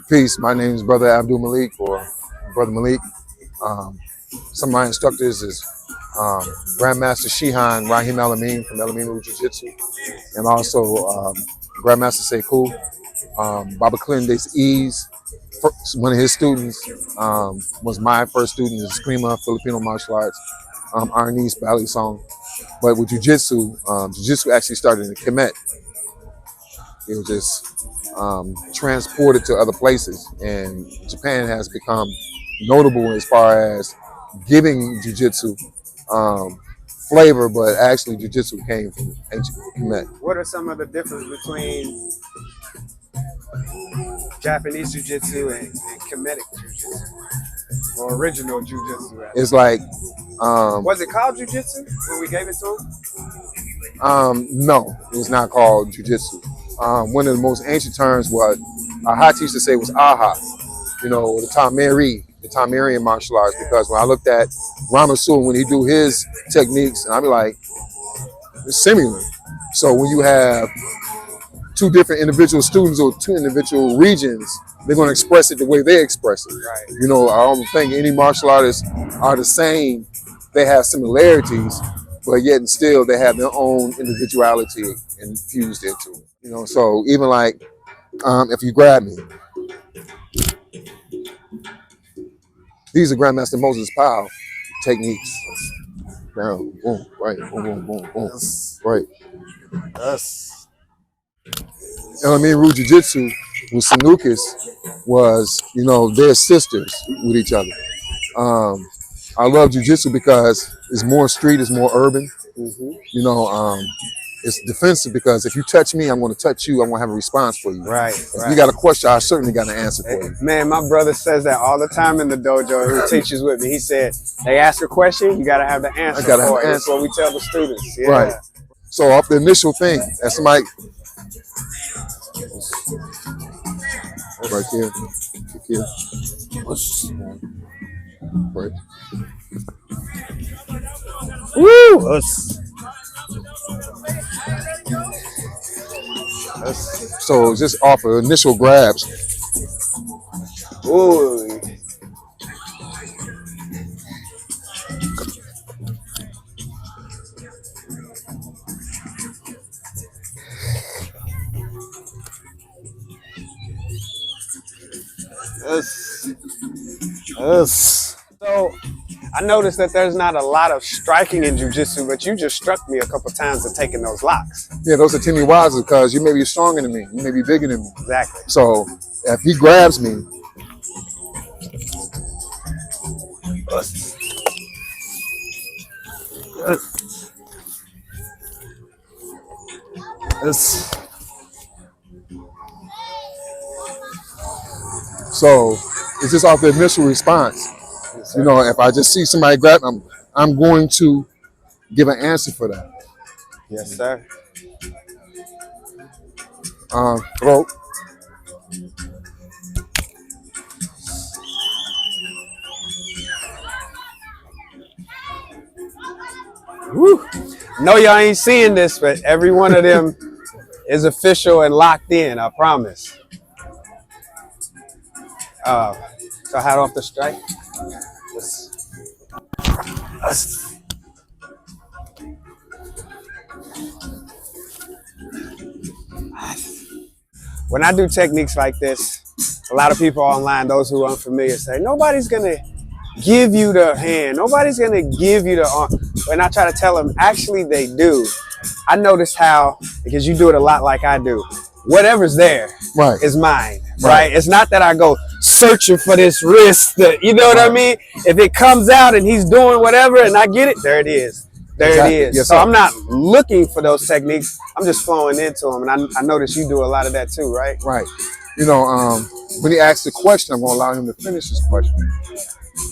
Peace. My name is Brother Abdul Malik, or Brother Malik. Some of my instructors is Grandmaster Shihan Rahim Alameen from Alameen Jiu Jitsu, and also Grandmaster Sekou. Baba Clindace Ease, one of his students, was my first student in Screamer, Filipino martial arts, Arnis Ballet Song. But with Jiu Jitsu actually started in Kemetic. It was just transported to other places, and Japan has become notable as far as giving Jiu Jitsu flavor, but actually Jiu Jitsu came from ancient Kemetic. What are some of the differences between Japanese Jiu Jitsu and Kemetic Jiu Jitsu, or original Jiu Jitsu? It's like, was it called Jiu Jitsu when we gave it to him? No, it was not called Jiu Jitsu. One of the most ancient terms was Hati used to say was aha, the Tamarian martial arts, because when I looked at Ramasul, when he do his techniques, and I'd be like, it's similar. So when you have two different individual students or two individual regions, they're going to express it the way they express it. Right. I don't think any martial artists are the same. They have similarities, but yet and still they have their own individuality infused into it. So even like if you grab me, these are Grandmaster Moses Powell techniques. Down, boom, right, boom, boom, boom, boom, right. Yes. Jiu Jitsu with Sanukis was, they're sisters with each other. I love Jiu Jitsu because it's more street, it's more urban. It's defensive because if you touch me, I'm going to touch you. I'm going to have a response for you. Right. If you got a question, I certainly got an answer for you. Man, my brother says that all the time in the dojo. Who teaches with me? He said, they ask a question, you got to have the answer. I got to have the answer. That's what we tell the students. Yeah. Right. So off the initial thing, that's somebody right here, right. Woo! So just off of initial grabs. Ooh. Yes. So I noticed that there's not a lot of striking in Jiu Jitsu, but you just struck me a couple times in taking those locks. Yeah, those are Timmy Wises because you may be stronger than me. You may be bigger than me. Exactly. So if he grabs me, so it's just off the initial response. If I just see somebody grab, I'm going to give an answer for that. Yes, sir. Throat. Woo. No, y'all ain't seeing this, but every one of them is official and locked in, I promise. So hot off the strike. When I do techniques like this, a lot of people online, those who are unfamiliar, say, nobody's gonna give you the hand, nobody's gonna give you the arm. And I try to tell them, actually they do. I notice how, because you do it a lot like I do, whatever's there is mine, right? It's not that I go searching for this wrist, you know what I mean? If it comes out and he's doing whatever and I get it, there it is. There it is. Yes, so I'm not looking for those techniques. I'm just flowing into them. And I notice you do a lot of that too, right? Right. When he asks the question, I'm going to allow him to finish his question.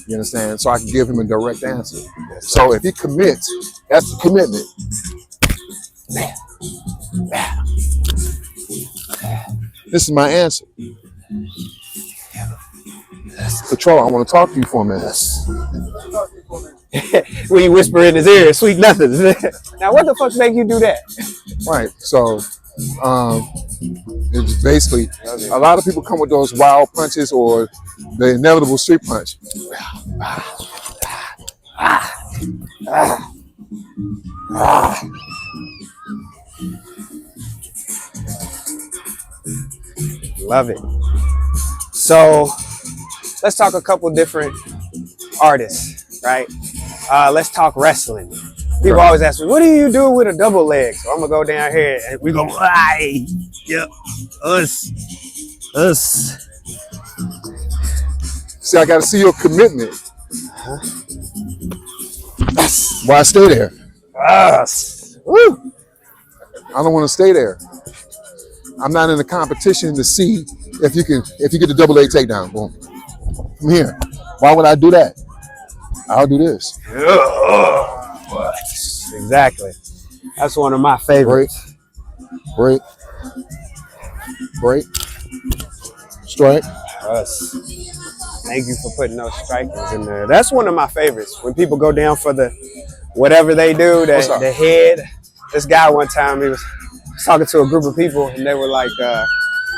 You understand? So I can give him a direct answer. So if he commits, that's the commitment. This is my answer. Patrol, I want to talk to you for a minute. When you whisper in his ear, sweet nothings. Now, what the fuck make you do that? Right. So It's basically, a lot of people come with those wild punches or the inevitable street punch. Love it. So let's talk a couple different artists, right? Let's talk wrestling. People always ask me, what do you do with a double leg? So I'm gonna go down here and we go, aye, yep, us. See, I got to see your commitment. Why stay there? Us. Woo. I don't want to stay there. I'm not in a competition to see if you get the double leg takedown. Boom. From here. Why would I do that? I'll do this. Exactly. That's one of my favorites. Break. Strike. Us. Thank you for putting those strikers in there. That's one of my favorites. When people go down for the whatever they do, the head. This guy one time, he was talking to a group of people and they were like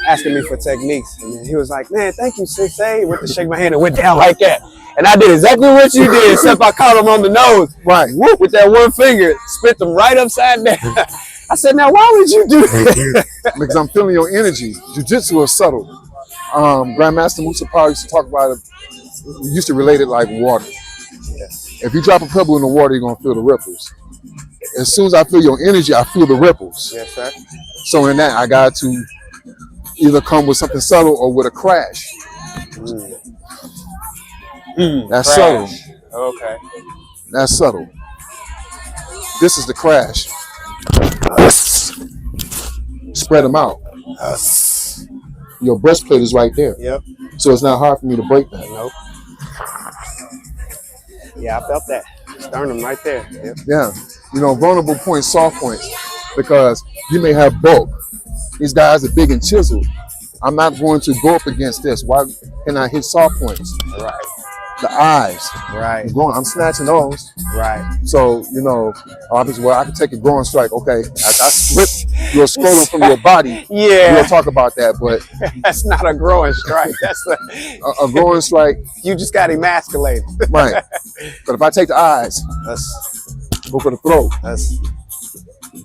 asking me for techniques. And he was like, man, thank you, 6A. Went to shake my hand and went down like that. And I did exactly what you did, except I caught him on the nose. Right. Whoop, with that one finger, spit them right upside down. I said, now, why would you do that? Because I'm feeling your energy. Jiu-Jitsu is subtle. Grandmaster Musa Power used to talk about it. We used to relate it like water. Yes. If you drop a pebble in the water, you're going to feel the ripples. As soon as I feel your energy, I feel the ripples. Yes, sir. So in that, I got to either come with something subtle or with a crash. That's Crash. subtle. Okay. That's subtle. This is the crash. Spread them out. Your breastplate is right there. Yep. So it's not hard for me to break that. Nope. Yeah, I felt that. Sternum right there. Yep. Yeah. You know, vulnerable points, soft points, because you may have bulk. These guys are big and chiseled. I'm not going to go up against this. Why can I hit soft points? Right. The eyes. Right. I'm snatching those. Right. So, you know, obviously, well, I can take a growing strike. Okay. I slip your scrotum from your body. Yeah. We'll talk about that, but that's not a growing strike. That's a growing strike. You just got emasculated. Right. But if I take the eyes, go for the throat.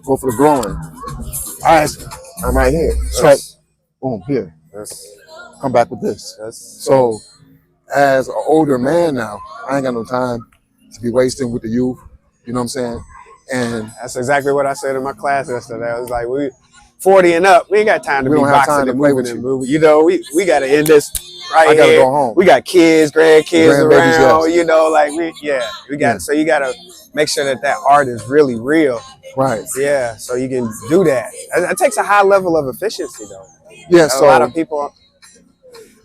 Go for the growing. Eyes, I'm right here. Strike. Boom, here. Come back with this. So, as an older man now, I ain't got no time to be wasting with the youth. You know what I'm saying? And that's exactly what I said in my class yesterday. I was like, we 40 and up, we ain't got time to be boxing and moving and moving. You know, we got to end this right here. I got to go home. We got kids, grandkids around, yes. You know, like we got so you got to make sure that art is really real. Right. Yeah, so you can do that. It takes a high level of efficiency, though. Yeah, so a lot of people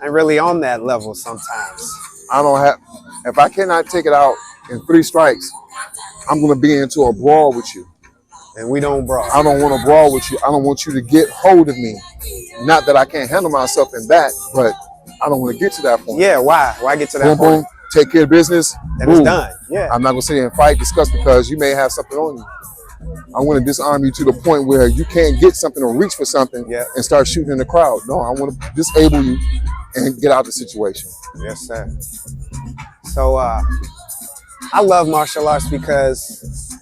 ain't really on that level sometimes. If I cannot take it out in 3 strikes, I'm going to be into a brawl with you. And we don't brawl. I don't want to brawl with you. I don't want you to get hold of me. Not that I can't handle myself in that, but I don't want to get to that point. Yeah, why? Why get to that point? Boom, take care of business. And it's done. Yeah. I'm not going to sit here and fight, discuss, because you may have something on you. I want to disarm you to the point where you can't get something or reach for something and start shooting in the crowd. No, I want to disable you and get out of the situation. Yes, sir. So I love martial arts because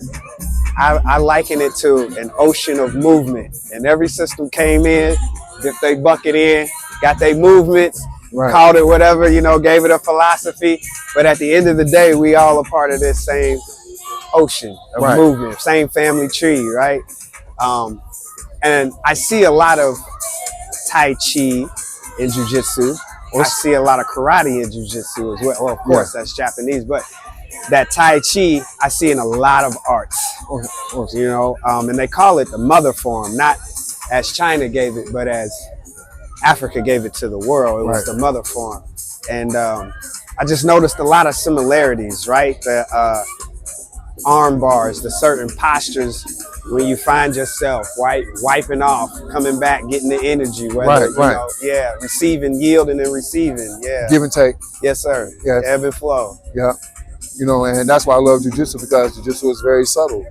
I liken it to an ocean of movement. And every system came in, dipped they bucket in, got their movements, called it whatever, you know, gave it a philosophy. But at the end of the day, we all a part of this same ocean of movement, same family tree, right? And I see a lot of Tai Chi in Jiu Jitsu. I see a lot of karate in Jiu Jitsu as well. Well, of course, that's Japanese, but that Tai Chi, I see in a lot of arts, you know, and they call it the mother form, not as China gave it, but as Africa gave it to the world. It was the mother form. And I just noticed a lot of similarities, right? The arm bars, the certain postures when you find yourself, wiping off, coming back, getting the energy, whether, you know, receiving, yielding and receiving, give and take. Yes, sir. Yes. Ebb and flow. Yeah. You know, and that's why I love Jiu Jitsu, because Jiu Jitsu is very subtle.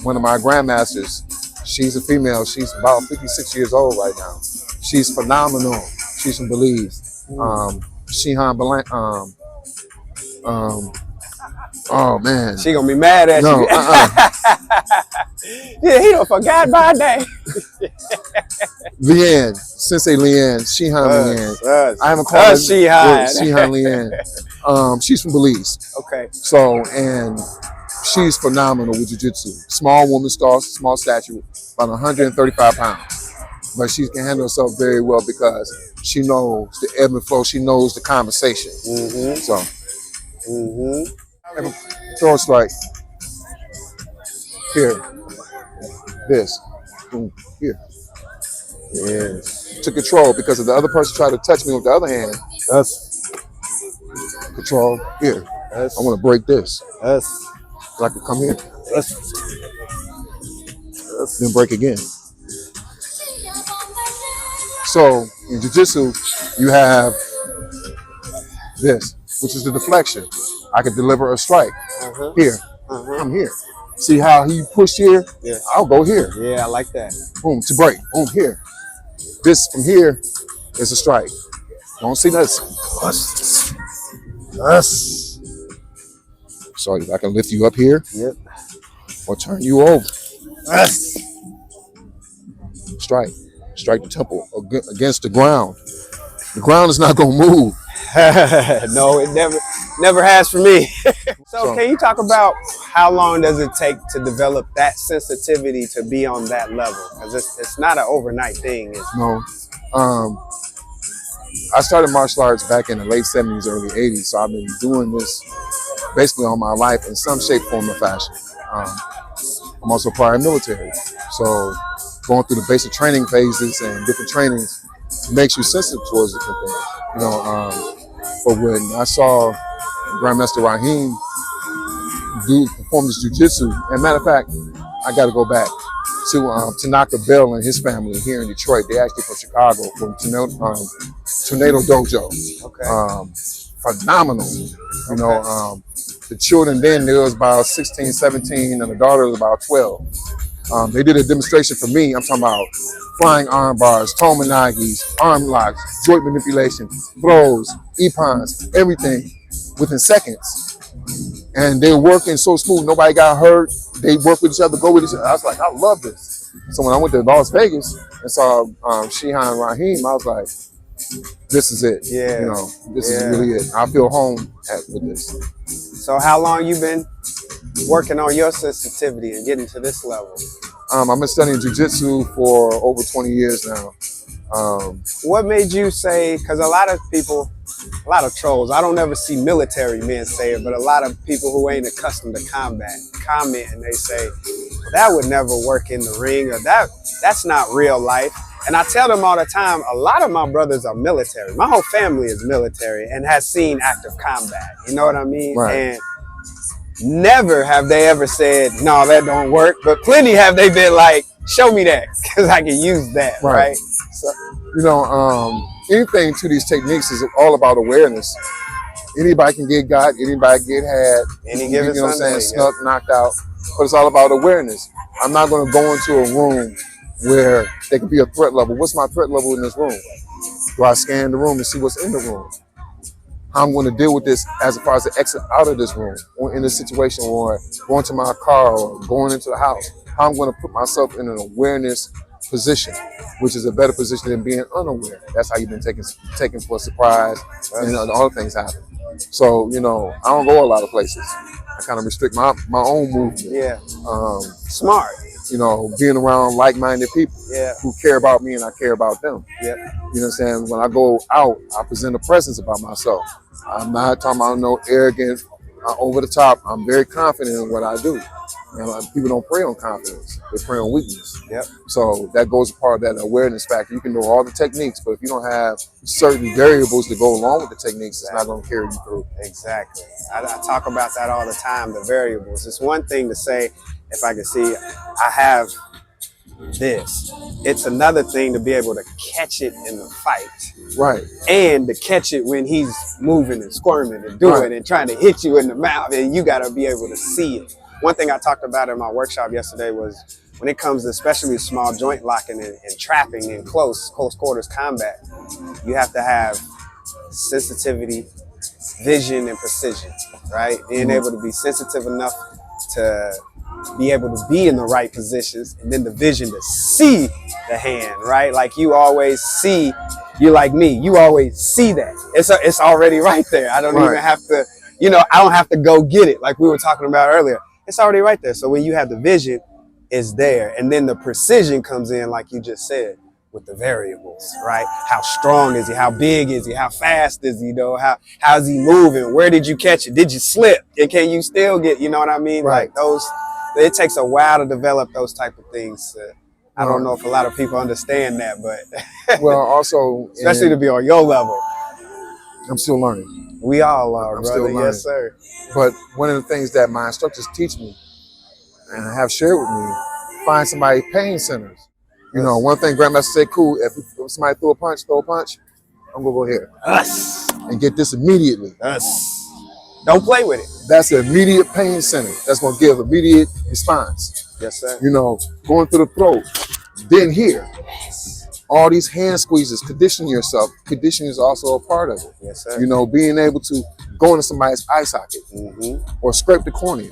One of my grandmasters, She's a female. She's about 56 years old right now. She's phenomenal. She's from Belize. Shihan Balan. Oh man. She gonna be mad at No. you. Yeah, he don't forgot my name. Leanne, Sensei Leanne, Shihan Leanne. I haven't called her Shihan. Shihan Leanne. She's from Belize. Okay. So, and she's phenomenal with jiu-jitsu. Small woman, small stature, about 135 pounds. But she can handle herself very well because she knows the ebb and flow. She knows the conversation. So, throw a strike. Here. This. Boom. Here. Yes. To control, because if the other person tried to touch me with the other hand, that's control. Here. I want to break this. So I can come here. Then break again. So in jiu-jitsu, you have this, which is the deflection. I could deliver a strike. Here. I'm here. See how he pushed here? Yeah. I'll go here. Yeah, I like that. Boom, to break. Boom, here. This from here is a strike. Don't see this. Sorry, I can lift you up here. Yep. Or turn you over. Strike. Strike the temple against the ground. The ground is not going to move. No, it never has for me. So can you talk about how long does it take to develop that sensitivity to be on that level? Because it's not an overnight thing. No. I started martial arts back in the late 70s, early 80s. So I've been doing this basically all my life in some shape, form, or fashion. I'm also prior military. So going through the basic training phases and different trainings makes you sensitive towards different things. You know, but when I saw Grandmaster Raheem perform this jiu-jitsu, and matter of fact, I got to go back to Tanaka Bell and his family here in Detroit. They actually from Chicago, from Tornado Dojo. Okay. Phenomenal. You know, the children then, there was about 16, 17, and the daughter was about 12. They did a demonstration for me. I'm talking about flying arm bars, tomanagis, arm locks, joint manipulation, throws, ippons, everything within seconds. And they were working so smooth. Nobody got hurt. They work with each other, go with each other. I was like, I love this. So when I went to Las Vegas and saw Shihan Raheem, I was like, this is it. Yeah. You know, this is really it. I feel home with this. So how long you been working on your sensitivity and getting to this level? I've been studying jiu-jitsu for over 20 years now. What made you say, because a lot of people, a lot of trolls, I don't ever see military men say it, but a lot of people who ain't accustomed to combat comment and they say, that would never work in the ring, or that's not real life. And I tell them all the time, a lot of my brothers are military. My whole family is military and has seen active combat. You know what I mean? Right. And never have they ever said, no, that don't work. But plenty have they been like, show me that, because I can use that, right? So, you know, anything to these techniques is all about awareness. Anybody can get got, anybody get had, Any given you know what I'm Sunday, saying, snuck, knocked out. But it's all about awareness. I'm not going to go into a room where there could be a threat level. What's my threat level in this room? Do I scan the room and see what's in the room? How I'm going to deal with this as far as the exit out of this room, or in this situation, or going to my car, or going into the house. How I'm going to put myself in an awareness position, which is a better position than being unaware. That's how you've been taken for a surprise, and all things happen. So, you know, I don't go a lot of places. I kind of restrict my own movement. yeah. Smart. You know, being around like-minded people who care about me and I care about them. Yeah. You know what I'm saying? When I go out, I present a presence about myself. I'm not talking about no arrogant, over the top. I'm very confident in what I do. You know, people don't prey on confidence. They prey on weakness. Yep. So that goes a part of that awareness factor. You can know all the techniques, but if you don't have certain variables to go along with the techniques, it's not going to carry you through. Exactly. I talk about that all the time, the variables. It's one thing to say, if I can see, I have this. It's another thing to be able to catch it in the fight. Right. And to catch it when he's moving and squirming and doing and trying to hit you in the mouth, and you got to be able to see it. One thing I talked about in my workshop yesterday was when it comes to especially small joint locking and trapping in close quarters combat, you have to have sensitivity, vision, and precision, right? Being able to be sensitive enough to be able to be in the right positions, and then the vision to see the hand, right? Like you always see, you're like me, you always see that. It's already right there. I don't even have to, I don't have to go get it like we were talking about earlier. It's already right there. So when you have the vision, it's there. And then the precision comes in, like you just said, with the variables, right? How strong is he? How big is he? How fast is he, though? How's he moving? Where did you catch it? Did you slip? And can you still get, you know what I mean? Right. Like those, it takes a while to develop those type of things. I don't know if a lot of people understand that, but well, also, especially to be on your level. I'm still learning. We all are, I'm brother. still learning. Yes, sir. But one of the things that my instructors teach me and have shared with me, find somebody pain centers. You know, one thing Grandmaster said, cool, if somebody throw a punch, I'm gonna go here. Us. And get this immediately. Us. Don't play with it. That's an immediate pain center. That's gonna give immediate response. Yes, sir. You know, going through the throat. Then here. All these hand squeezes, conditioning yourself. Conditioning is also a part of it. Yes, sir. You know, being able to go into somebody's eye socket or scrape the cornea,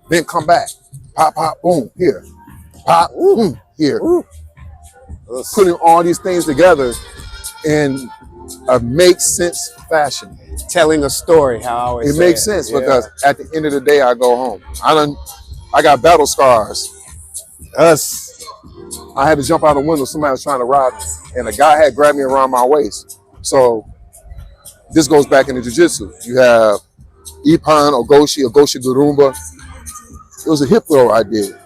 then come back. Pop, pop, boom, here. Pop, boom, here. Putting all these things together in a make sense fashion. Telling a story, how I always it makes sense because at the end of the day, I go home. I got battle scars. I had to jump out a window. Somebody was trying to rob me, and a guy had grabbed me around my waist. So this goes back into Jiu Jitsu. You have Ipan, Ogoshi Gurumba. It was a hip throw I did.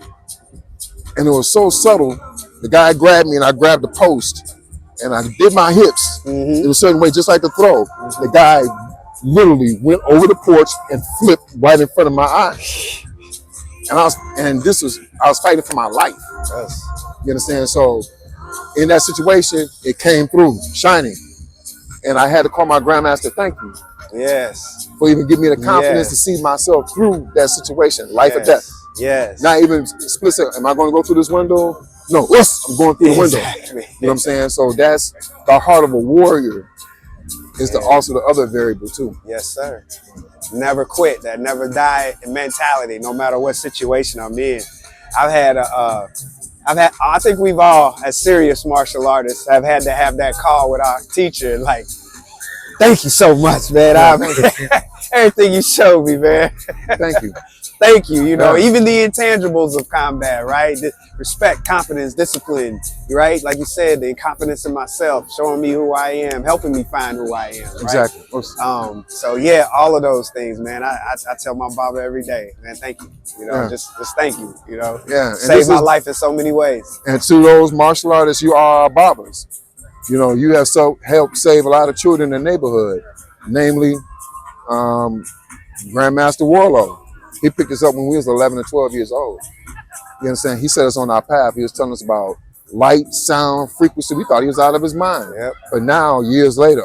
And it was so subtle. The guy grabbed me, and I grabbed the post, and I did my hips in a certain way, just like the throw. The guy literally went over the porch and flipped right in front of my eye. And I was fighting for my life. You understand? So in that situation, it came through shining. And I had to call my grandmaster, thank you. Yes. For even giving me the confidence to see myself through that situation, life or death. Yes. Not even explicit, am I going to go through this window? No, I'm going through the window. You know what I'm saying? So that's the heart of a warrior. Is also the other variable too. Yes, sir. Never quit. That never die mentality, no matter what situation I'm in. I think we've all, as serious martial artists, have had to have that call with our teacher. Like, thank you so much, man. Everything you showed me, man. Thank you. Thank you. You know, even the intangibles of combat, right? The respect, confidence, discipline, right? Like you said, the confidence in myself, showing me who I am, helping me find who I am. Right? Exactly. So yeah, all of those things, man. I tell my Baba every day, man, thank you. You know, just thank you. You know, saved my life in so many ways. And to those martial artists, you are our Babas. You know, you have helped save a lot of children in the neighborhood, namely Grandmaster Warlow. He picked us up when we was 11 or 12 years old. You understand? He set us on our path. He was telling us about light, sound, frequency. We thought he was out of his mind. But now, years later,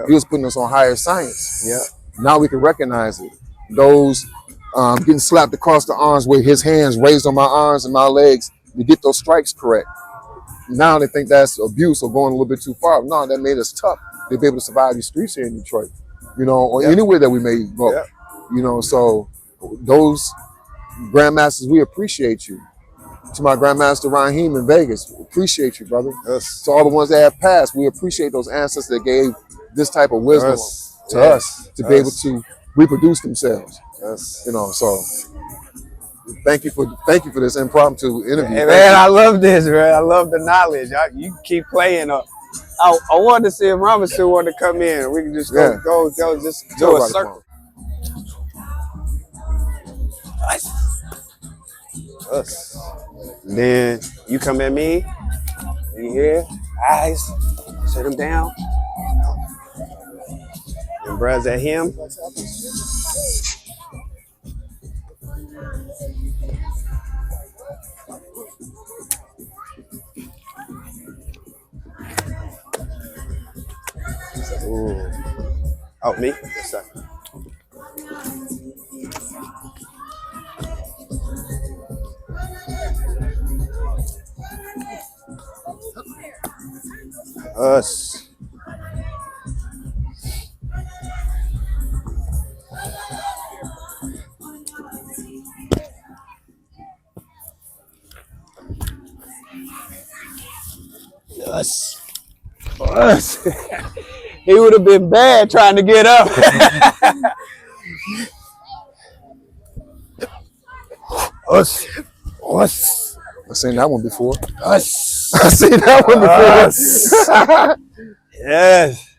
he was putting us on higher science. Now we can recognize it. Those getting slapped across the arms with his hands raised on my arms and my legs to get those strikes correct. Now they think that's abuse or going a little bit too far. No, that made us tough to be able to survive these streets here in Detroit. You know, or anywhere that we may go. You know, so those grandmasters, we appreciate you. To my grandmaster Raheem in Vegas, appreciate you, brother. To all the ones that have passed, we appreciate those ancestors that gave this type of wisdom to us to be able to reproduce themselves. You know, so thank you for this impromptu interview. Hey, man, I love this, man. I love the knowledge. You keep playing. I wanted to see if Ramasu wanted to come in. We can just go just do a circle. Then you come at me. You hear? Eyes. Sit him down. And bruh's at him. Ooh. Oh, me? Yes, sir. Us. Us. Us. He would have been bad trying to get up. Us. Us. I've seen that one before. Us. I've seen that one before. Us. Yes.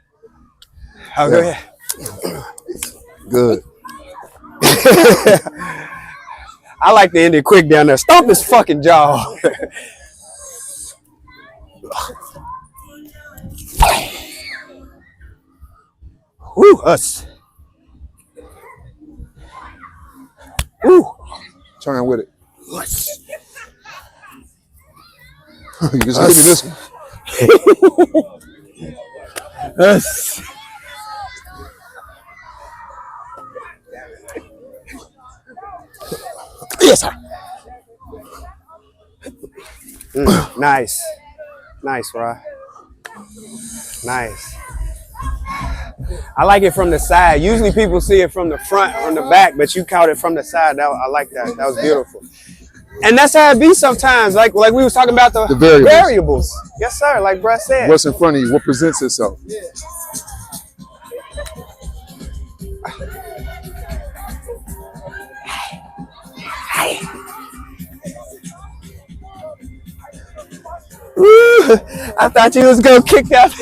Oh, go ahead. Good. I like to end it quick down there. Stomp his fucking jaw. Woo, us. Woo. Turn with it. Us. You can just give me this one. Us. Yes, sir. Nice. Nice, Rod. Nice. I like it from the side. Usually people see it from the front or the back, but you caught it from the side. I like that. That was beautiful. And that's how it be sometimes. Like we was talking about the variables. Yes, sir. Like Brett said. What's in front of you? What presents itself? Yeah. I thought you was gonna kick that.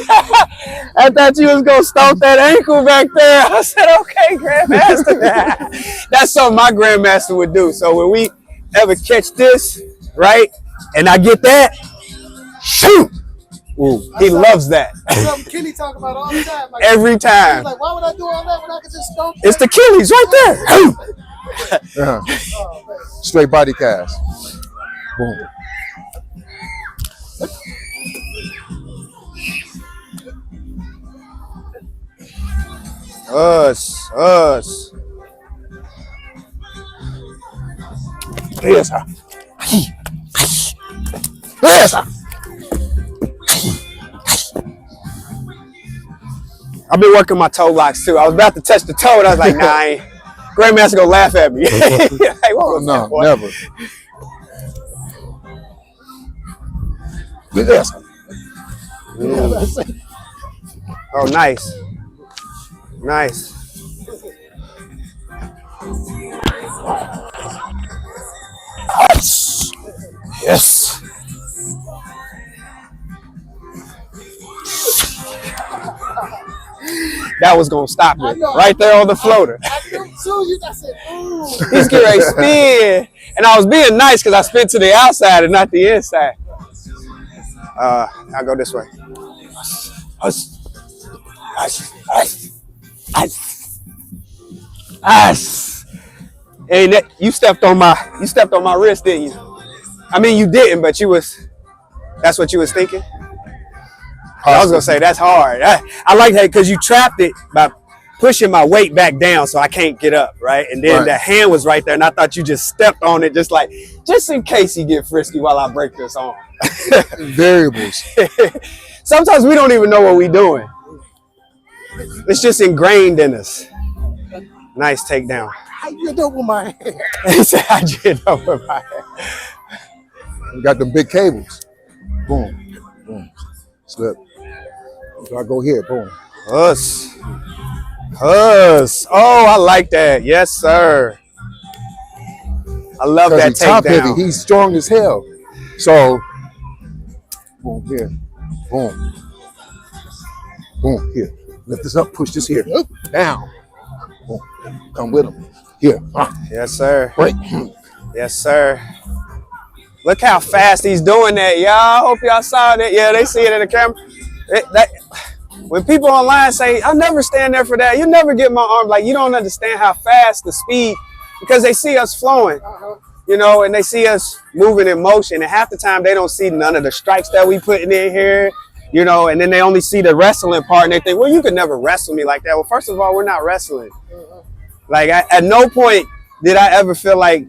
I thought you was gonna stomp that ankle back there. I said, okay, Grandmaster. That's something my Grandmaster would do. So when we ever catch this, right, and I get that, shoot. Ooh, he loves that. That's something Kenny talk about all the time. Like, every time. Like, why would I do all that when I could just stomp? It's the Achilles right there. Straight body cast. Boom. Us. Yes, sir. Yes, sir. I've been working my toe locks too. I was about to touch the toe, and I was like, nah, I ain't. Grandmaster gonna laugh at me. Like, what was No, that, boy? never. Yes. Oh, nice. Nice. Yes. That was gonna stop it right there on the floater. I said, ooh. He's getting ready to spin, and I was being nice because I spin to the outside and not the inside. I'll go this way. Hey, you stepped on my wrist, didn't you? I mean, you didn't, but that's what you was thinking? I was gonna say that's hard. I like that because you trapped it by pushing my weight back down so I can't get up, right? And then the hand was right there, and I thought you just stepped on it, just in case you get frisky while I break this arm. Variables. Sometimes we don't even know what we're doing. It's just ingrained in us. Nice takedown. How you do with my hair? He said, I did up with my hair. You got them big cables. Boom. Boom. Slip. So I go here. Boom. Us. Oh, I like that. Yes, sir. I love that he's top takedown. heavy. He's strong as hell. So, boom, here. Boom. Boom, here. Lift this up, push this here. Down. Boom. Come with him. Here. Yes, sir. Right. Yes, sir. Look how fast he's doing that, y'all. I hope y'all saw that. Yeah, they see it in the camera. When people online say, I'll never stand there for that, you never get my arm. Like, you don't understand how fast the speed, because they see us flowing, you know, and they see us moving in motion. And half the time, they don't see none of the strikes that we putting in here, you know, and then they only see the wrestling part, and they think, well, you could never wrestle me like that. Well, first of all, we're not wrestling. Like, at no point did I ever feel like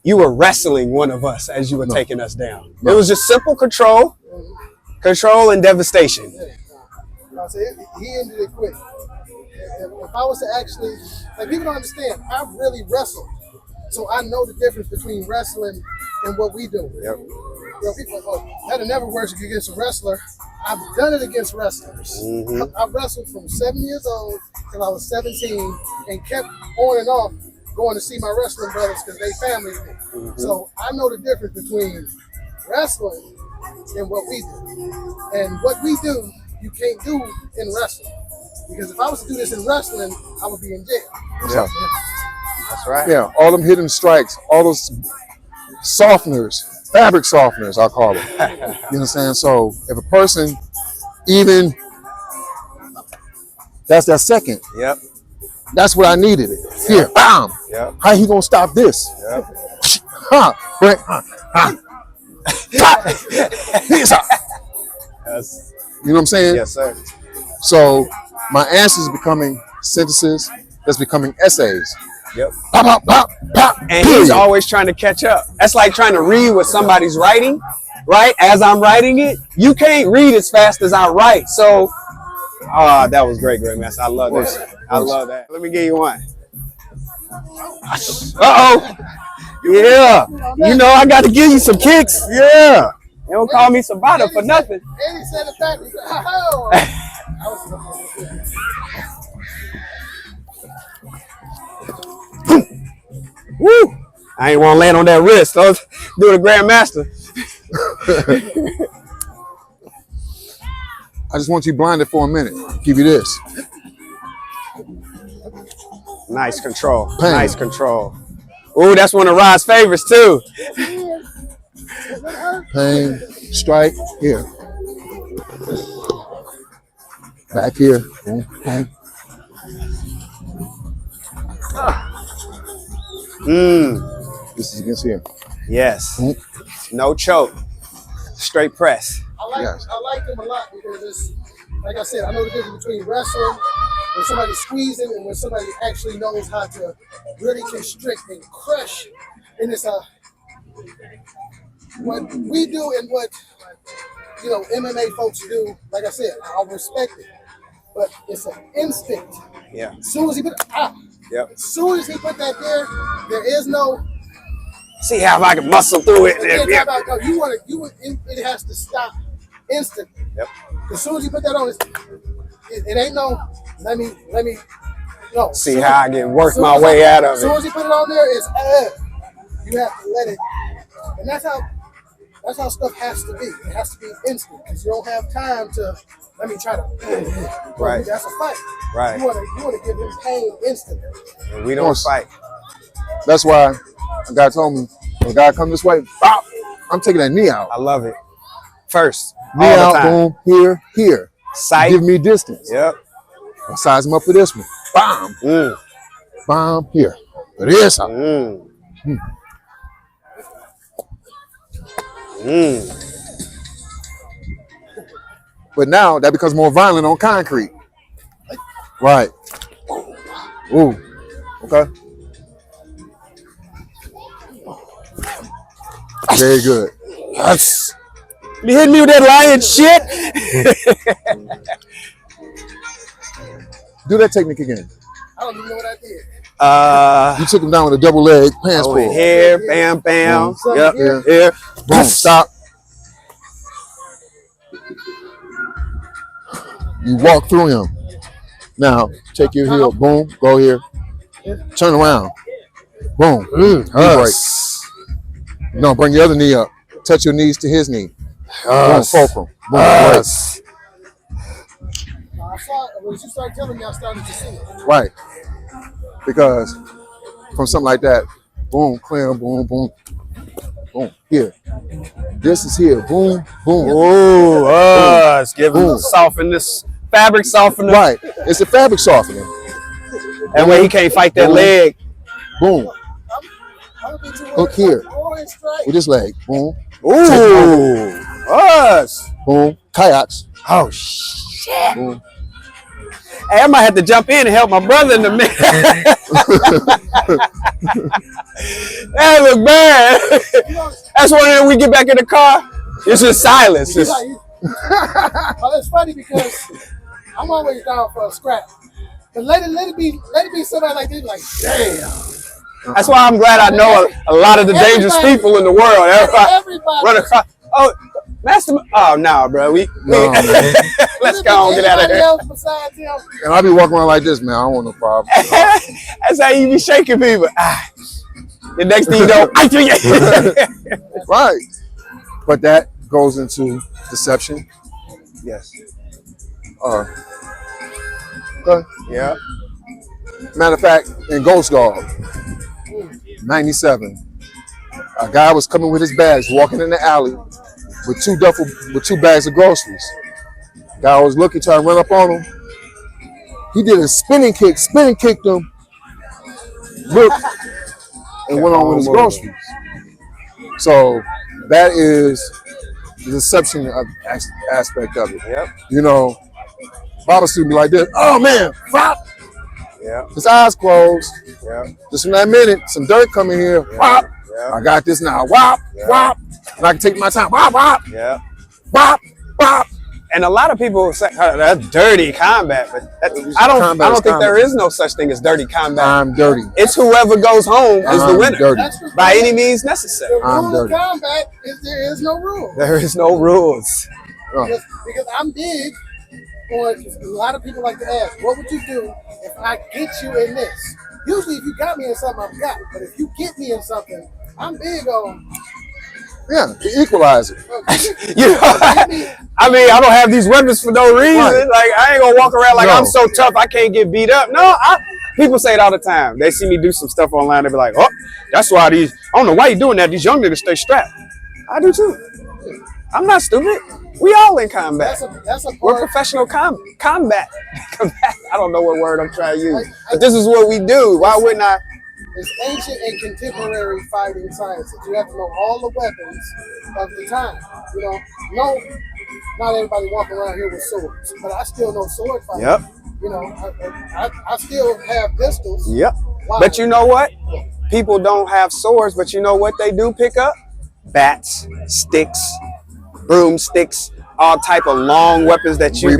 you were wrestling one of us as you were taking us down. It was just simple control. Control and devastation. I said he ended it quick. If I was to actually, like, people don't understand, I really wrestled. So I know the difference between wrestling and what we do. Yep. You know, people go, that'll never work against a wrestler. I've done it against wrestlers. Mm-hmm. I wrestled from 7 years old till I was 17 and kept on and off going to see my wrestling brothers because they family me. Mm-hmm. So I know the difference between wrestling and what we do. And what we do, you can't do in wrestling. Because if I was to do this in wrestling, I would be in jail. Yeah. That's right. Yeah, all them hidden strikes, all those softeners, fabric softeners, I call them. You understand? So if a person even, that's that second. Yep. That's what I needed. Here, bam. Yep. How he gonna stop this? Yep. Huh? Break. Here's how. Yes. You know what I'm saying? Yes, sir. So my answers are becoming sentences that's becoming essays. Yep. Pop, pop, pop, pop. And period. he's always trying to catch up. That's like trying to read what somebody's writing, right? As I'm writing it, you can't read as fast as I write. So, that was great, Grandmaster. I love that. I love that. Let me give you one. Uh-oh. Yeah. You know, I got to give you some kicks. Yeah. They don't call me Sabata for nothing. And he said it back. He said, oh. Woo! I ain't want to land on that wrist. I was doing a Grandmaster. I just want you blinded for a minute. Give you this. Nice control. Pain. Nice control. Ooh, that's one of Rod's favorites too. Pain, strike, here. Back here. Boom, boom. This is against here. Yes. Boom. No choke. Straight press. Yes. I like them a lot because it's, like I said, I know the difference between wrestling, when somebody's squeezing, and when somebody actually knows how to really constrict and crush. And it's what we do and what, you know, MMA folks do. Like I said, I respect it, but it's an instinct. Yeah. As soon as he put Yep. as soon as he put that there is no. See how I can muscle through it. It has to stop instantly. Yep. As soon as you put that on, it ain't no. Let me. No. See how I can work my way out of As soon it. as you put it on there, it's you have to let it, and that's how stuff has to be. It has to be instant because you don't have time to. Let me try to. Right. That's a fight. Right. You want to give him pain instantly. And we don't fight. That's why a guy told me, when a guy come this way, bop, I'm taking that knee out. I love it. First. Knee all the out, time. boom, here. Sight. Give me distance. Yep. I size him up for this one. Bam, bam, here. It is. But now that becomes more violent on concrete. Right. Ooh. Okay. Very good. Yes. You hit me with that lion shit. Do that technique again. I don't even know what I did. You took him down with a double leg pants pull. Here, bam, bam. Yep. Here. Here. Boom. Stop. You walk through him. Now, take your heel. Boom. Go here. Turn around. Boom. Knee break. No, bring your other knee up. Touch your knees to his knee. Boom. Fulcrum. Boom. I saw it. When you started telling me, I started to see it. Right. Because from something like that, boom, clear, boom, boom, boom. Here. This is here. Boom, boom. Ooh, it's giving soften this fabric softener. Right. It's a fabric softener. That way he can't fight that leg. Boom. Look here. With this leg. Boom. Ooh. Us. Boom. Kayaks. Oh, shit. Boom. Hey, I might have to jump in and help my brother in a minute. That look bad. That's when we get back in the car. It's just silence. Well, it's funny because I'm always down for a scrap. But let it be somebody like this, like, damn. That's why I'm glad I know a lot of the dangerous people in the world. Everybody. Run across. Oh, Master. Oh, no, bro. No, man. Let's go and get out of here. Else besides him? And I be walking around like this, man. I don't want no problem. That's how you be shaking people. The next thing you know, Right. But that goes into deception. Yes. Okay. Yeah. Matter of fact, in Ghost Dog, 97, a guy was coming with his bags, walking in the alley with two bags of groceries. Guy was looking, trying to run up on him. He did a spinning kicked him, looked, and went on with his groceries. So that is the deception aspect of it. Yep. You know, Bible student be like this, oh man, flop. Yeah. His eyes closed. Yeah. Just in that minute, some dirt coming here. Whop. Yeah. I got this now. Whop. Whop. And I can take my time. Whop. Whop. Yeah. Whop. Whop. And a lot of people say that's dirty combat, but I don't think there is no such thing as dirty combat. I'm dirty. It's whoever goes home is the winner. Dirty. By any means necessary. The rule of combat is there is no rule. There is no rules. Because I'm big on, a lot of people like to ask, what would you do if I get you in this? Usually if you got me in something, I've got it. But if you get me in something, I'm big on... Yeah, the equalizer. You know, I mean, I don't have these weapons for no reason. Right. Like, I ain't gonna walk around like I'm so tough I can't get beat up. No, people say it all the time. They see me do some stuff online, they be like, oh, that's why I don't know why you doing that. These young niggas stay strapped. I do too. I'm not stupid. We all in combat. We're professional combat. I don't know what word I'm trying to use. But this is what we do. Why wouldn't I? It's ancient and contemporary fighting sciences. You have to know all the weapons of the time. You know, no, not everybody walking around here with swords, but I still know sword fighting. Yep. You know, I still have pistols. Yep. Why? But you know what? People don't have swords, but you know what they do pick up? Bats, sticks, broomsticks, all type of long weapons that you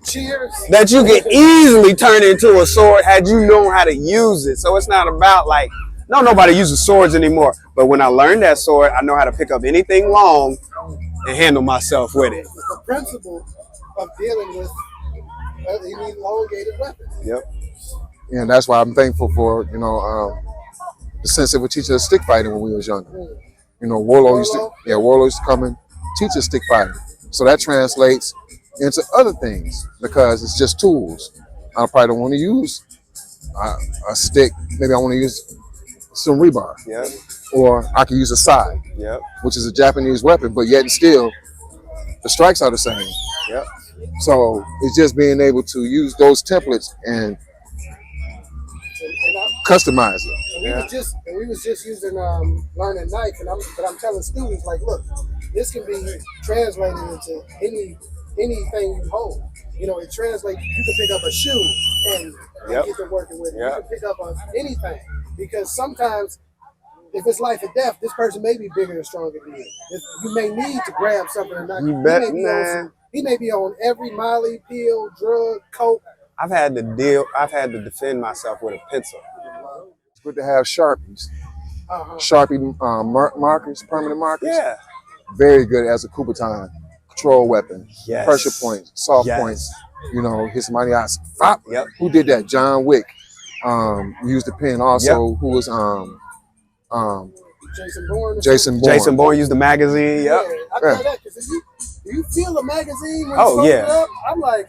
Cheers. that you can easily turn into a sword had you known how to use it. So it's not about like, nobody uses swords anymore. But when I learned that sword, I know how to pick up anything long and handle myself with it. The principle of dealing with elongated weapons. Yep. And that's why I'm thankful for, the sense that would teach us stick fighting when we was younger. You know, Warlow used to come and teach us stick fighting. So that translates into other things because it's just tools. I probably don't want to use a stick. Maybe I want to use some rebar. Yep. Or I can use a sai, which is a Japanese weapon, but yet and still, the strikes are the same. Yep. So it's just being able to use those templates and customize it. And we was just using learning knife, but I'm telling students like, look, this can be translated into anything you hold. You know, it translates. You can pick up a shoe and get to working with it. You can pick up anything because sometimes, if it's life or death, this person may be bigger and stronger than you. You may need to grab something or not. You bet, man. He may be on every Molly, pill, drug, coke. I've had to defend myself with a pencil. It's good to have Sharpies. Sharpie markers, permanent markers. Yeah. Very good as a Kubotan control weapon. Yes. Pressure points, soft points. You know, hit somebody else. Fop. Yep. Who did that? John Wick. Used the pen also. Who was Jason Bourne. Jason Bourne used the magazine. Yep. Yeah, I tell that because if you feel a magazine when you it up, I'm like,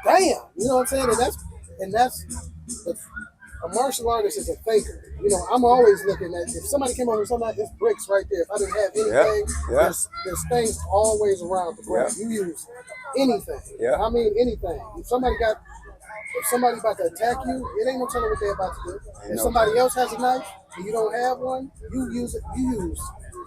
damn. You know what I'm saying? And that's a martial artist is a thinker. You know, I'm always looking at if somebody came over with something like this bricks right there. If I didn't have anything, there's things always around the grab. You use anything. I mean anything. If somebody about to attack you, it ain't no telling what they're about to do. If somebody else has a knife and you don't have one, you use it. You use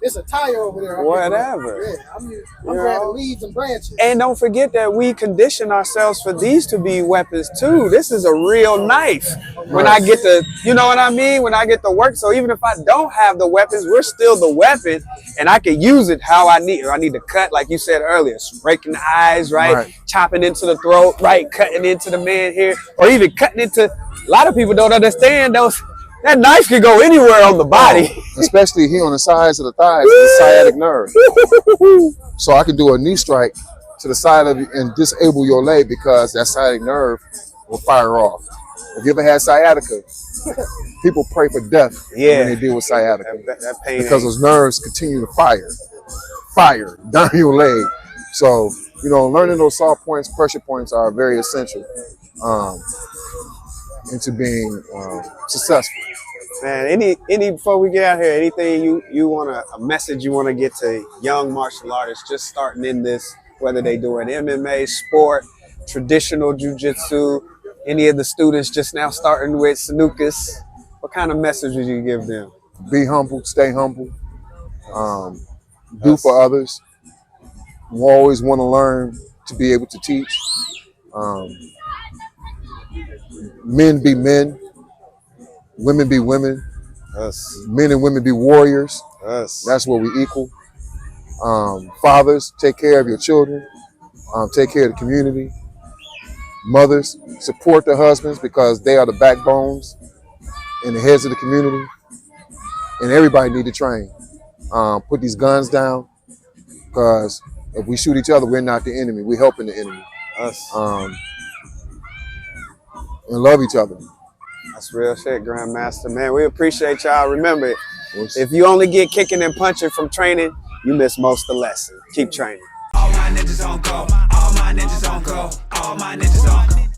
it's a tire over there. Whatever. Yeah, I'm grabbing leaves and branches. And don't forget that we condition ourselves for these to be weapons too. This is a real knife. When I get to, you know what I mean? When I get to work. So even if I don't have the weapons, we're still the weapon, and I can use it how I need. I need to cut, like you said earlier, breaking the eyes, right? Chopping into the throat, right? Cutting into the man here, or even cutting into. A lot of people don't understand those. That knife could go anywhere on the body. Especially here on the sides of the thighs, the sciatic nerve. So I can do a knee strike to the side of you and disable your leg because that sciatic nerve will fire off. If you ever had sciatica, people pray for death when they deal with sciatica. That pain because those nerves continue to fire down your leg. So, you know, learning those soft points, pressure points are very essential into being successful. Man, any before we get out here, anything you wanna, a message you wanna get to young martial artists just starting in this, whether they do an MMA, sport, traditional jiu-jitsu, any of the students just now starting with Sanukas, what kind of message would you give them? Be humble, stay humble, do for others. You always want to learn to be able to teach. Men be men, women be women. Men and women be warriors. That's where we equal. Fathers, take care of your children. Take care of the community. Mothers, support their husbands because they are the backbones and the heads of the community. And everybody need to train. Put these guns down because if we shoot each other, we're not the enemy. We're helping the enemy. And love each other. That's real shit, Grandmaster. Man, we appreciate y'all. Remember, if you only get kicking and punching from training, you miss most of the lesson. Keep training. All my ninjas on go. All my ninjas on go. All my ninjas on go.